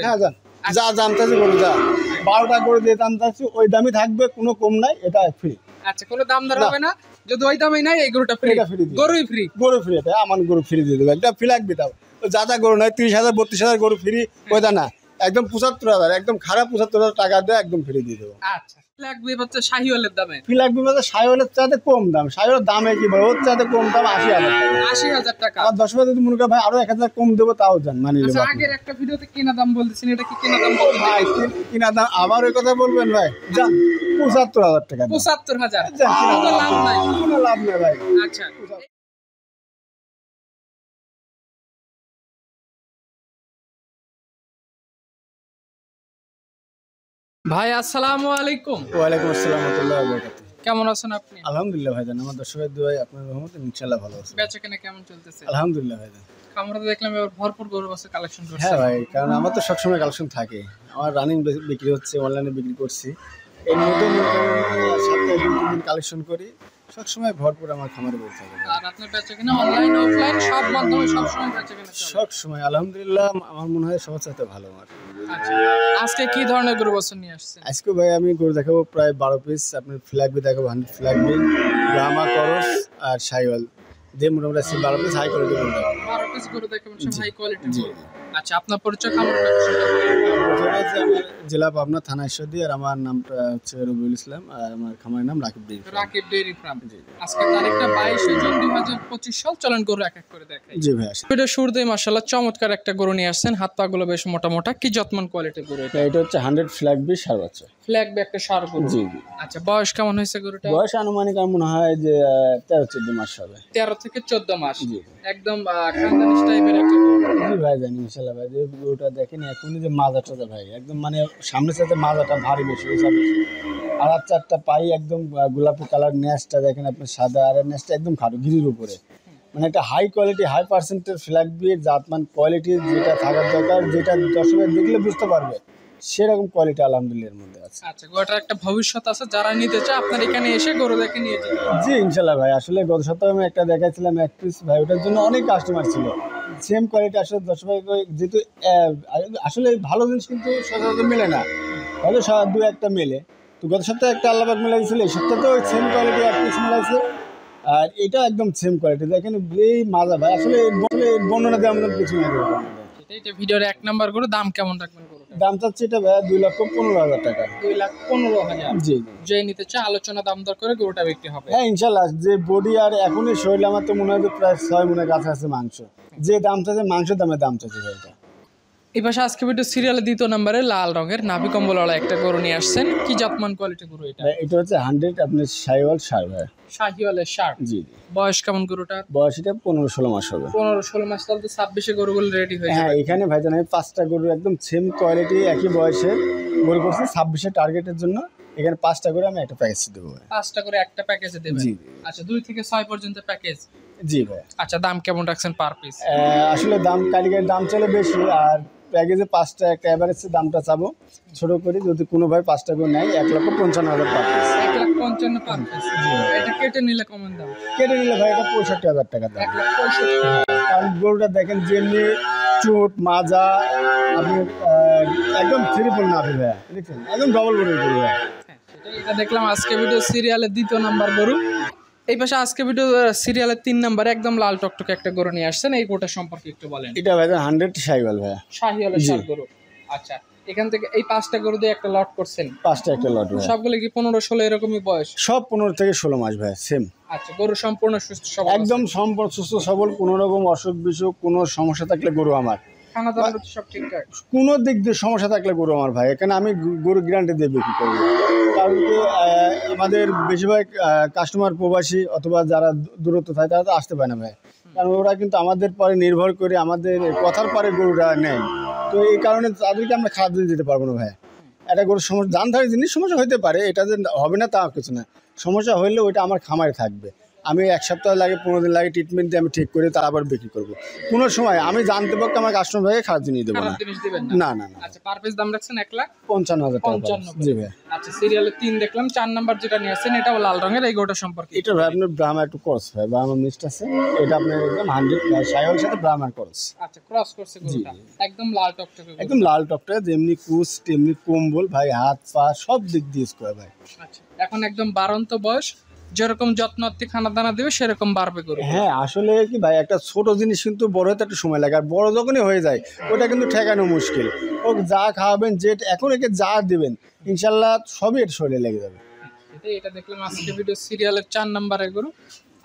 হ্যাঁ যান, যা দাম চাচ্ছি গরু যা 12টা গরু দিয়ে দাম চাচ্ছি ওই দামই থাকবে, কোনো কম নাই, এটা ফ্রি। আচ্ছা, কোনো দাম দর হবে না, যদি ওই দামই নাই এই গরুটা ফ্রি, গরুই ফ্রি, গরু ফ্রি, এটা আমার গরু ফ্রি দিয়ে দেবো, একটা ফ্রি লাগবে। তাও যা যা গরু নয় 30,000 32,000 গরু ফ্রি, ওইটা না, একদম 75,000, একদম খারাপ 75,000 টাকা দিয়ে একদম ফ্রি দিয়ে দেবো। আচ্ছা, লাগবে হচ্ছে শাহিওয়ালের দামে, ফ্রি লাগবে মানে শাহিওয়ালের চাইতে কম দাম, শাহিওয়ালের দামে কি বলে, ওর চাইতে কম দাম 80,000 টাকা। 80,000 টাকা। আর 10,000 যদি মনে করেন ভাই আরো 1,000 কম দেবো তাও জান মানে আচ্ছা, আগের একটা ভিডিওতে কিনা দাম বলতেছেন, এটা কি কিনা দাম বলবেন ভাই? কিনা দাম আবার ওই কথা বলবেন ভাই, জান 75,000 টাকা। 75,000, কোনো লাভ নাই, কোনো লাভ নেই ভাই। আচ্ছা। ভাই আসসালামু আলাইকুম। ওয়ালাইকুম আসসালাম ওয়া রাহমাতুল্লাহি ওয়া বারাকাতুহু। কেমন আছেন আপনি? আলহামদুলিল্লাহ ভাইজান, আমার দর্শকের দোয়ায় আপনার রহমতে ইনশাআল্লাহ ভালো আছে। বেচাকেনা কেমন চলতেছে? আলহামদুলিল্লাহ ভাইজান। খামারে দেখলাম এবার ভরপুর গরু বাছুর কালেকশন করছেন। হ্যাঁ ভাই, কারণ আমার তো সবসময় কালেকশন থাকে, আমার রানিং বিক্রি হচ্ছে, অনলাইনে বিক্রি করছি, এর মধ্যে সপ্তাহে 2-3 দিন কালেকশন করি, সবসময় ভরপুর আমার খামারে বলতে থাকে। আর আপনার বেচাকেনা অনলাইন অফলাইন সব মাধ্যমে সবসময় বেচাকেনা চলে? সবসময় আলহামদুলিল্লাহ, আমার মনে হয় সবার চাইতে ভালো আমার। আচ্ছা, আজকে কি ধরনের গরু বাছুর নিয়ে আসছেন? আজকে ভাই আমি গরু দেখাবো প্রায় 12 পিস, আপনার ফ্ল্যাগবি দেখাবো 100 ফ্ল্যাগবি, ব্রাহ্মা করস আর শাইওয়াল দিয়ে মোটামুটি 12 পিস হাই কোয়ালিটি গরু দেখাবো। 12 পিস গরু দেখাবেন, সব হাই কোয়ালিটি গরু। আচ্ছা, আপনার পরিচয় খামারের জেলা পাবনা, থানা ঈশ্বরদী, আর আমার নামটা হচ্ছে রবিউল ইসলাম, আর আমার খামারের নাম রাকিব ডেইরি ফার্ম। আজকে তারিখটা 22 জুন 2025 সাল। চলেন গরু এক এক করে দেখাই। জি ভাই। এটা শুরুতেই মাশাআল্লাহ চমৎকার একটা গরু নিয়ে আসছেন, হাত পা গুলো বেশ মোটা মোটা, কি যত্ন কোয়ালিটির গরু এটা? এটা হচ্ছে 100 ফ্ল্যাগবি সার বাচ্চা। ফ্ল্যাগবি একটা সার গরু। জি। আচ্ছা, বয়স কেমন হয়েছে গরুটা? বয়স আনুমানিক আমার মনে হয় যে 13-14 মাস হবে। 13 থেকে 14 মাস। জি। একদম খানদানি টাইপের একটা গরু। জি ভাই জানি ইনশাআল্লাহ ভাই, যে গরুটা দেখেন এখনই যে মাজাটা ভাই একদম মানে সামনের সাথে মাজাটা ভারী বেশি, আর 4টা পাই একদম গোলাপি কালার, নেসটা দেখেন আপনি সাদা, আর নেসটা একদম খাটো গিরির উপরে, মানে একটা হাই কোয়ালিটি হাই পার্সেন্টের ফ্ল্যাগবির জাতমান কোয়ালিটি যেটা থাকার দরকার, যেটা দর্শকের দেখলে বুঝতে পারবে সেরকম কোয়ালিটি আলহামদুলিল্লাহ এর মধ্যে আছে। আচ্ছা, গরুটার একটা ভবিষ্যৎ আছে, যারা নিতে চায় আপনার এখানে এসে গরু দেখে নিয়ে যেতে পারবে। জি ইনশাআল্লাহ ভাই, আসলে গত সপ্তাহে আমি একটা দেখাইছিলাম এক পিস ভাই, ওটার জন্য অনেক কাস্টমার ছিল, সেম কোয়ালিটি আসলে দর্শক যেহেতু আসলে ভালো জিনিস কিন্তু সচরাচর মেলে না, হয়তো 2-1টা মেলে, তো গত সপ্তাহে একটা আল্লাহবাক মেলা দিয়েছিল, এই সপ্তাহে ওই সেম কোয়ালিটি এক পিস মেলাইছে, আর এটা একদম সেম কোয়ালিটি দেখেন, এই মাজা ভাই আসলে বর্ণনা দেওয়ার মতো কিছু নেই। এটা ভিডিওর 1 নাম্বার গরু, দাম কেমন রাখবেন গরুটা? দাম চাচ্ছি এটা ভাই 2,15,000 টাকা। 2,15,000? জি। যে নিতে চায় আলোচনা দাম দর করে গরুটা বিক্রি হবে। হ্যাঁ ইনশাআল্লাহ, যে বডি আর এখনই শরীর আমার তো মনে হয় যে প্রায় 6 মনের কাছে আছে মাংস, যে দাম চাচ্ছে মাংস দাম চাচ্ছে ভাই। এটা এই পাশে আজকে ভিডিও সিরিয়ালের 2 নম্বরে লাল রঙের নাভি কম্বলওয়ালা একটা গরু নিয়ে আসছেন, কি জাতমান কোয়ালিটি গরু এটা? এটা হচ্ছে 100 আপনার শাইওয়াল সার ভাই। শাহিওয়ালের সার। জি। বয়স কেমন গরুটার? বয়স এটা 15-16 মাস হবে। 15-16 মাস, তাহলে তো 26-এ গরুগুলো রেডি হয়ে যাবে। হ্যাঁ, এখানে ভাইজান আমি 5টা গরু একদম সেম কোয়ালিটি একই বয়সে গরু করছি 26-এর টার্গেটের জন্য, এখানে 5টা করে আমি একটা প্যাকেজ দেবো। 5টা করে একটা প্যাকেজে দেবেন? জি। আচ্ছা, 2 থেকে 6 পর্যন্ত প্যাকেজ? জি ভাই। আচ্ছা, দাম কেমন রাখছেন পার পিস? আসলে দাম কালিকের দাম চলে বেশি, আর প্যাকেজে 5টা একটা এভারেজ দামটা চাবো ছোট করি, যদি কোনো ভাই 5টা করে নেয় 1,55,000 পার পিস। 1,55,000 per piece. এটা কেটে নিলে কেমন দাম? কেটে নিলে ভাই এটা 65,000 টাকা দাম। 1,65,000? কারণ গরুটা দেখেন যেমনি চোট মাজা আপনি একদম থ্রিপল না ভাই, দেখছেন একদম ডবল গরু ভাই। এটা দেখলাম আজকে ভিডিও সিরিয়ালের 2 নাম্বার গরু। এই পাশে আজকে ভিডিও সিরিয়ালের 3 নম্বরে একদম লাল টকটকে একটা গরু নিয়ে আসছেন, এই গরুটা সম্পর্কে একটু বলেন। এটা ভাই 100 শাহিওয়াল ভাই। শাহিওয়ালের সার গরু। আচ্ছা, এখান থেকে এই 5টা গরু দিয়ে একটা লট করছেন? 5টা একটা লট ভাই। সবগুলো কি 15-16 এরকমই বয়স? সব 15 থেকে 16 মাস ভাই, সেম। আচ্ছা, গরু সম্পূর্ণ সুস্থ সবল? একদম সম্পূর্ণ সুস্থ সবল, কোনো রকম অসুখ বিসুখ কোনো সমস্যা থাকলে গরু আমার, খানা দানা সব ঠিকঠাক, কোনো দিক দিয়ে সমস্যা থাকলে গরু আমার ভাই, এখানে আমি গরু গ্যারান্টি দিয়ে বিক্রি করবো। কারণ কি আমাদের বেশিরভাগ কাস্টমার প্রবাসী অথবা যারা দূরত্ব থাকে তারা তো আসতে পারে না ভাই, কারণ ওরা কিন্তু আমাদের পরে নির্ভর করে আমাদের কথার পরে গরুটা নেয়, তো এই কারণে তাদেরকে আমরা খারাপ দিন দিতে পারবো না ভাই। একটা গরুর সমস্যা জানধারী জিনিস সমস্যা হতে পারে, এটা যে হবে না তা কিছু না, সমস্যা হলে ওইটা আমার খামারে থাকবে, আমি 1 সপ্তাহ লাগে 15 দিন লাগে ট্রিটমেন্ট দিয়ে আমি ঠিক করে তারপর বিক্রি করবো। কোনো সময় আমি জানতে পারছি আমার কাস্টমার ভাইকে খারাপ জিনিস দেবো খারাপ না। জিনিস দিবেন না না না। আচ্ছা পার পিস দাম রাখছেন 55,000 টাকা। 1,55,000 জি ভাই। আচ্ছা সিরিয়ালে 3 দেখলাম, 4 নাম্বার যেটা নিয়ে আসছেন এটাও লাল রঙের, এই গোটা সম্পর্কে এটা ভাই আপনার ব্রাহ্মা একটু করস ভাই, ব্রাহ্মা মিক্সড আছে, এটা আপনার একদম 100 সাইওয়ালের সাথে ব্রাহ্মার করস। আচ্ছা ক্রস করছে গরুটা, একদম লাল টকটকে গরু। একদম লাল টকটা, যেমনি কুচ তেমনি কম্বল ভাই, হাত পা সব দিক দিয়ে স্কোয়ার ভাই। আচ্ছা এখন একদম বাড়ন্ত বয়স, যেরকম যত্ন আত্তি খানা দানা দেবে সেরকম বাড়বে গরু। হ্যাঁ আসলে কি ভাই, একটা ছোট জিনিস কিন্তু বড় হতে একটু সময় লাগে, আর বড় যখনই হয়ে যায় ওটা কিন্তু ঠেকানো মুশকিল। ও যা খাওয়াবেন এখন একে যা দিবেন ইনশাল্লাহ সবই এর শরীরে লেগে যাবে। এটা দেখলাম আজকে ভিডিও সিরিয়ালের 4 নাম্বারের গরু।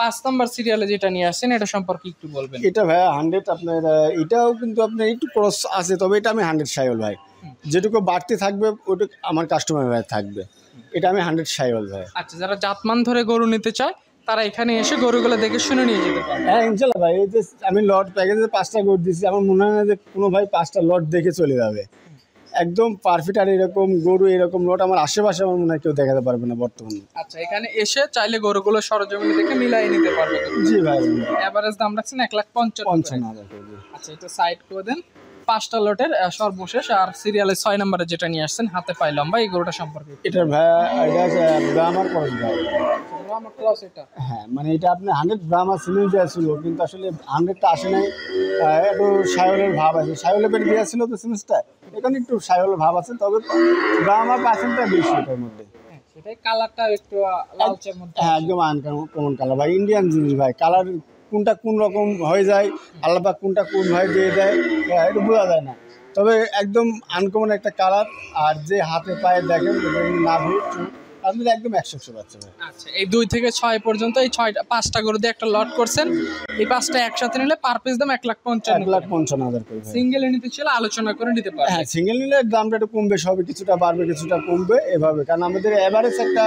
5 নাম্বার সিরিয়ালে যেটা নিয়ে আসছেন এটা সম্পর্কে একটু বলবেন। এটা ভাই 100 আপনার, এটাও কিন্তু আপনার একটু ক্রস আছে, তবে এটা আমি 100 সাইওয়াল ভাই। যেটুকু বাড়তি থাকবে ওটুকু আমার কাস্টমার ভাই থাকবে, এটা আমি 100 সাইওয়াল ভাই। আচ্ছা যারা জাতমান ধরে গরু নিতে চায় তারা এখানে এসে গরুগুলো দেখে শুনে নিয়ে যেতে পারে। হ্যাঁ ইনশাল্লাহ ভাই, এই যে আমি লট প্যাকেজে 5টা গরু দিচ্ছি, আমার মনে হয় না যে কোনো ভাই 5টা লট দেখে চলে যাবে। একদম পারফেক্ট, আর এরকম গরু এরকম লট আমার আশেপাশে আমার মনে হয় কেউ দেখাতে পারবে না বর্তমানে। আচ্ছা এখানে এসে চাইলে গরুগুলো সরজমিনে দেখে মিলাই নিতে পারবে। জি ভাই। এভারেজ দাম রাখছেন 1,55,000। আচ্ছা এটা সাইড করে দেন। 5টা লটের সর্বশেষ আর সিরিয়ালের 6 নম্বরে যেটা নিয়ে আসছেন হাতে পাই লম্বা, এই গরুটা সম্পর্কে এটা ভাই, এটা ব্রাহ্মার করস ভাই। আমার ক্রস এটা। হ্যাঁ মানে এটা আপনি 100 ব্রাহ্মা সিমেন্ট দেওয়া ছিল, কিন্তু আসলে 100টা আসে নাই, একটু সাইওয়ালের ভাব আছে, সাইওয়ালের পেটে দেওয়া ছিল তো সিমেন্টটা, এখানে একটু সাইওয়ালের ভাব আছে, তবে ব্রাহ্মার পার্সেন্টটা বেশি এটার মধ্যে। সেটাই কালারটা একটু লালচের মধ্যে। হ্যাঁ একদম আনকমন কালার ভাই, ইন্ডিয়ান জিনিস ভাই, কালার কোনটা কোন রকম হয়ে যায়, আল্লাহ পাক কোনটা কোন ভাই দিয়ে দেয় এটা বোঝা যায় না, তবে একদম আনকমন একটা কালার। আর যে হাতে পায়ে দেখেন নাভি আপনি একদম 100 পাচ্ছে ভাই। আচ্ছা এই 2 থেকে 6 পর্যন্ত এই 5টা গরু দিয়ে একটা লট করছেন, এই 5টা একসাথে নিলে পার পিস দাম 1,55,000। 1,55,000 করে ভাই। সিঙ্গেলে নিতে চাইলে আলোচনা করে নিতে পারবে। হ্যাঁ সিঙ্গেল নিলে দামটা একটু কমবে, সবে কিছুটা বাড়বে কিছুটা কমবে এভাবে, কারণ আমাদের এভারেজ একটা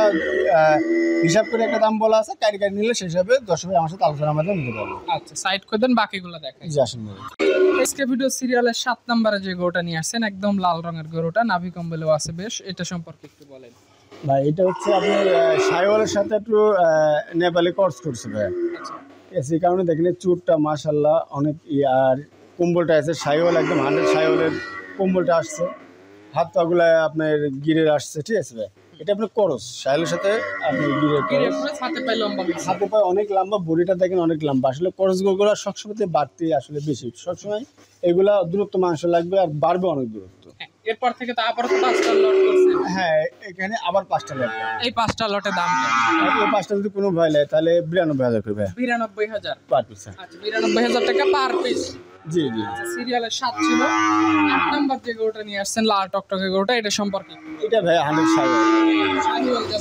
হিসাব করে একটা দাম বলা আছে, কারি নিলে সেই হিসাবে দর্শক আমার সাথে আলোচনা আমাদের নিতে পারবে। আচ্ছা সাইড করে দেন, বাকিগুলো দেখেন। জি আসুন ভাই। আজকে ভিডিও সিরিয়ালের 7 নম্বরে যে গরুটা নিয়ে আসছেন একদম লাল রঙের গরুটা, নাভি কম্বলেও আছে বেশ, এটা সম্পর্কে একটু বলেন ভাই। এটা হচ্ছে আপনার সাইওয়ালের সাথে একটু নেপালি ক্রস করছে ভাই। আচ্ছা সেই কারণে দেখেন চুটটা মাশাল্লাহ অনেক আর কম্বলটা আছে সাইওয়াল, একদম 100 সাইওয়ালের কম্বলটা আসছে, হাত পাগুলা আপনার গিরের আসছে, ঠিক আছে ভাই। এটা আপনার করস সাইওয়ালের সাথে আপনি গিরের হাতে পাই লম্বা, হাতে পায়ে অনেক লম্বা, বডিটা দেখেন অনেক লম্বা। আসলে করস গরুগুলো সবসময় বাড়তি আসলে বেশি, সবসময় এগুলা দূরত্ব মাংস লাগবে আর বাড়বে অনেক দূরত্ব। এরপর থেকে তো আবার 5টা লট করছে। হ্যাঁ এখানে আবার 5টা লট, এই 5টা লটের দাম এই 5টা যদি কোনো ভয় লাগে তাহলে 92,000 করে ভাই 92,000 পার পিস। আচ্ছা 92,000 টাকা পার পিস। জি জি। সিরিয়ালের 7 ছিল। 8 নাম্বার যে গরুটা নিয়ে আসছেন লাল টকটকে গরুটা, এটা সম্পর্কে এটা ভাই 100 সাইওয়াল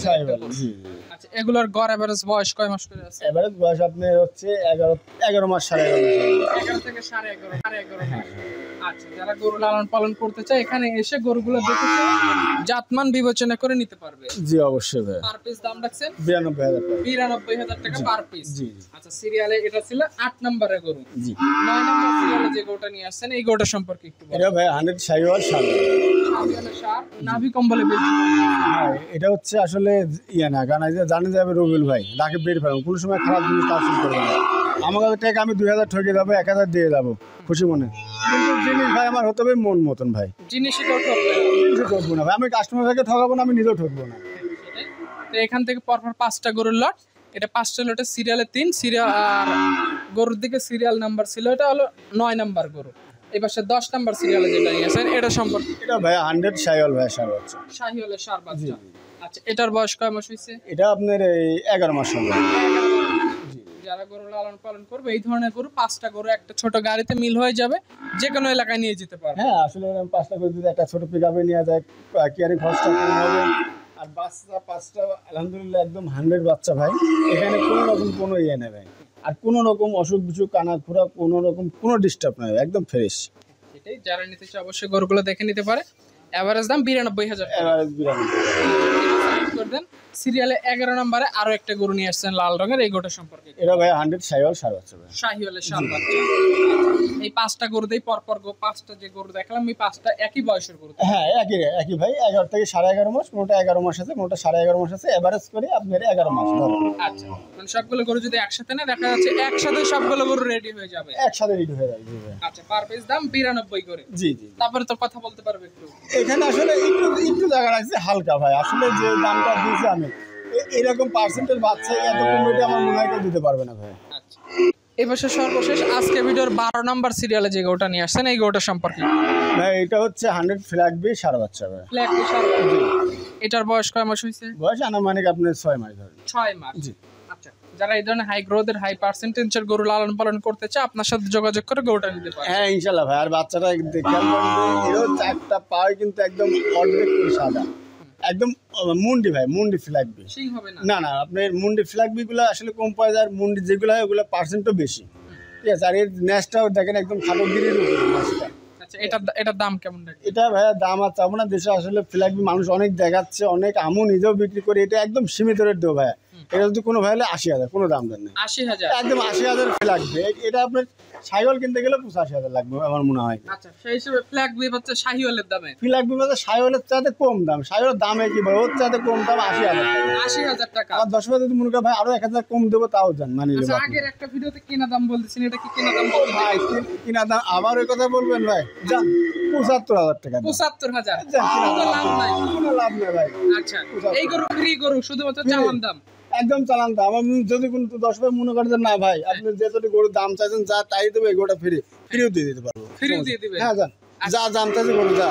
সাইওয়াল। জি জি। আচ্ছা এগুলোর গড় এভারেজ বয়স কয় মাস করে আছে? এভারেজ বয়স আপনার হচ্ছে 11 মাস, 11.5 মাস। 11 থেকে 11.5 মাস। আচ্ছা যারা গরু লালন পালন করতে চায় এখানে এসে গরুগুলো দেখে জাতমান বিবেচনা করে নিতে পারবে। জি অবশ্যই ভাই। পার পিস দাম রাখছেন 92,000 টাকা। 92,000 টাকা পার পিস। জি আচ্ছা সিরিয়ালে এটা ছিল 8 নম্বরের গরু। জি। 9 নম্বর সিরিয়ালে যে গরুটা নিয়ে আসছেন এই গরুটা সম্পর্কে একটু বলুন। এটা ভাই 100 সাইওয়াল সাদা। সাবিয়ানের সার, নাভি কম্বলে বেশি। হ্যাঁ এটা হচ্ছে আসলে ইয়ে না, কারণ জানে যাবে রবিউল ভাই রাখে বের ফেলাম, কোনো সময় খারাপ জিনিস পার্সেল করবে না। আমার কাছে টাকা আমি 2,000 ঠকে যাবো, 1,000 দিয়ে যাবো খুশি মনে, কিন্তু জিনিস ভাই আমার হতে হবে মন মতন ভাই, জিনিসই তো ঠকবে। জিনিসও ঠকবো না ভাই, আমি কাস্টমার ভাইকে ঠকাবো না, আমি নিজেও ঠকবো না। তো এখান থেকে পরপর 5টা গরুর লট, এটা 5টা লটের সিরিয়ালে 3 সিরিয়াল, আর গরুর দিকে সিরিয়াল নাম্বার ছিল এটা হলো 9 নাম্বার গরু। এই পাশে 10 নাম্বার সিরিয়ালে যেটা নিয়েছেন এটা সম্পর্কে। এটা ভাই 100 সাইওয়াল ভাই, সার বাচ্চা। শাহিওয়ালের সার বাচ্চা। আচ্ছা এটার বয়স কয় মাস হয়েছে? এটা আপনার এই 11 মাস হবে। যারা গরু লালন পালন করবে এই ধরনের গরু 5টা গরু একটা ছোট গাড়িতে মিল হয়ে যাবে, যে কোনো এলাকায় নিয়ে যেতে পারবে। হ্যাঁ আসলে এরকম 5টা করে যদি একটা ছোট পিকআপে নিয়ে যায় কেয়ারিং খরচটা কম হবে। আর বাচ্চা 5টা আলহামদুলিল্লাহ একদম 100 বাচ্চা ভাই, এখানে কোনো রকম কোনো ইয়ে নেই ভাই, আর কোনো রকম অসুখ বিসুখ কানা খোরা কোনো রকম কোনো ডিস্টার্ব নাই, একদম ফ্রেশ। সেটাই যারা নিতে চায় অবশ্যই গরুগুলো দেখে নিতে পারে। এভারেজ দাম 92,000 টাকা। এবার বিরাম। করে দেন। সিরিয়ালে 11 নম্বরে আরো একটা গরু নিয়ে আসছেন লাল রঙের, এই গরুটা সম্পর্কে এটা ভাই 100 শাহিওয়াল সার বাচ্চা ভাই। শাহিওয়ালের সার বাচ্চা। এই পাঁচটা গরু দেই পরপর পাঁচটা যে গরু দেখলাম এই পাঁচটা একই বয়সের গরু। হ্যাঁ একই ভাই, 11 থেকে 11.5 মাস, মোটা 11 মাস আছে, মোটা 11.5 মাস আছে, এভারেজ করে আপনার 11 মাস ধরো। আচ্ছা, মানে সবগুলো গরু যদি একসাথে না দেখা যাচ্ছে একসাথে সবগুলো গরু রেডি হয়ে যাবে, একসাথে রেডি হয়ে যাবে। জি ভাই। আচ্ছা, পার পিস দাম 92 করে। জি জি। তারপরে তো কথা বলতে পারবে একটু। এখানে আসলে একটু জায়গা রাখছে হালকা ভাই, আসলে যে দামটা দিয়েছি আমি এরকম পার্সেন্টের বাচ্চা এত কমিটি আমার মনে হয় কেউ দিতে পারবে না ভাই। আচ্ছা, এই বছর সর্বশেষ আজকে ভিডিওর 12 নম্বর সিরিয়ালে যে গরুটা নিয়ে আসছেন এই গরুটা সম্পর্কে ভাই এটা হচ্ছে 100 ফ্ল্যাগ বি সার বাচ্চা ভাই। ফ্ল্যাগ বিশাল। এটার বয়স কয় মাস হয়েছে? বয়স আনুমানিক আপনার 6 মাস ধরে। 6 মাস। জি। আচ্ছা, যারা এই ধরনের হাই গ্রোথের হাই পার্সেন্টেজের গরু লালন পালন করতে চায় আপনার সাথে যোগাযোগ করে গরুটা নিতে পারে। হ্যাঁ ইনশাল্লাহ ভাই। আর বাচ্চাটা খেয়াল করবেন এরও চারটা পায়ে কিন্তু একদম অর্ধেক করে সাদা, একদম মুন্ডি ভাই, মুন্ডি ফ্ল্যাগ বি। সিং হবে না? না আপনার মুন্ডি ফ্ল্যাগ বি গুলো আসলে কম পাওয়া যায়, আর মুন্ডি যেগুলো হয় ওগুলো পার্সেন্টও বেশি। ঠিক আছে। আর এর ন্যাসটাও দেখেন একদম খাটো গিরির উপরে ন্যাসটা। আচ্ছা, এটার দাম কেমন রাখবে? এটা ভাইয়া দাম আর চাবো না, দেশে আসলে ফ্ল্যাগ বি মানুষ অনেক দেখাচ্ছে, অনেক আমও নিজেও বিক্রি করে, এটা একদম সীমিত রেট দেবো ভাইয়া। এটা যদি কোনো ভাই হলে 80,000, কোনো দাম দেন না। 80,000? একদম 80,000 ফ্ল্যাগ বি। এটা আপনার সাইকেল কিনতে গেলে 85,000 লাগবে আমার মনে হয়। আচ্ছা, সেই হিসেবে ফ্ল্যাগ বি হচ্ছে শাহিওয়ালের দামে। ফ্ল্যাগ বি মানে সাইকেলের চাইতে কম দাম, সাইকেলের দামে কি বলে ওর চাইতে কম দাম 80,000 টাকা। 80,000 টাকা। আর 10,000 যদি মনে করেন ভাই আরো 1,000 কম দেবো তাও জান মানে নেবো আচ্ছা, আপনি। আগের একটা ভিডিওতে কিনা দাম বলতেছেন, এটা কি কিনা দাম? ভাই কিনা দাম আবার ওই কথা বলবেন ভাই, যান 75,000 টাকা দাম। 75,000? যান, কিনা কোনো দাম। লাভ নাই। কোনো লাভ নেই ভাই। আচ্ছা, এই গরু ফ্রি গরু, শুধুমাত্র চালান দাম। একদম চালান দাম। আমি যদি কোনো 10 ভাই মনে করেন যে না ভাই আপনি যেতটি গরুর দাম চাইছেন যা তাই দেবে, এই গরুটা ফ্রিও দিয়ে দিতে পারবো। ফ্রিও দিয়ে দিবেন? হ্যাঁ যান, যা দাম চাইছে গরু যা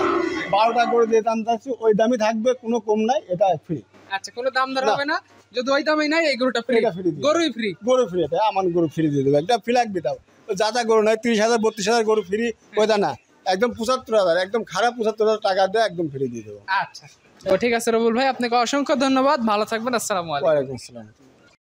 12টা গরু দিয়ে দাম চাইছি ওই দামই থাকবে, কোনো কম নাই, এটা ফ্রি। আচ্ছা, কোনো দাম দর হবে না, যদি ওই দামই নাই এই গরুটা ফ্রি। এটা free দিয়ে গরুই ফ্রি? গরু ফ্রি, এটা আমার গরু ফ্রি দিয়ে দেবে। একটা ফ্ল্যাগ বিটাও যা যা গরু নয় 30,000 32,000 গরু ফ্রি, ওইটা না একদম 75,000, একদম খারাপ 75,000 টাকা দিয়ে একদম ফ্রি দিয়ে দেবো। আচ্ছা, তো ঠিক আছে রবুল ভাই, আপনাকে অসংখ্য ধন্যবাদ, ভালো থাকবেন, আসসালামু আলাইকুম। ওয়ালাইকুম আসসালাম।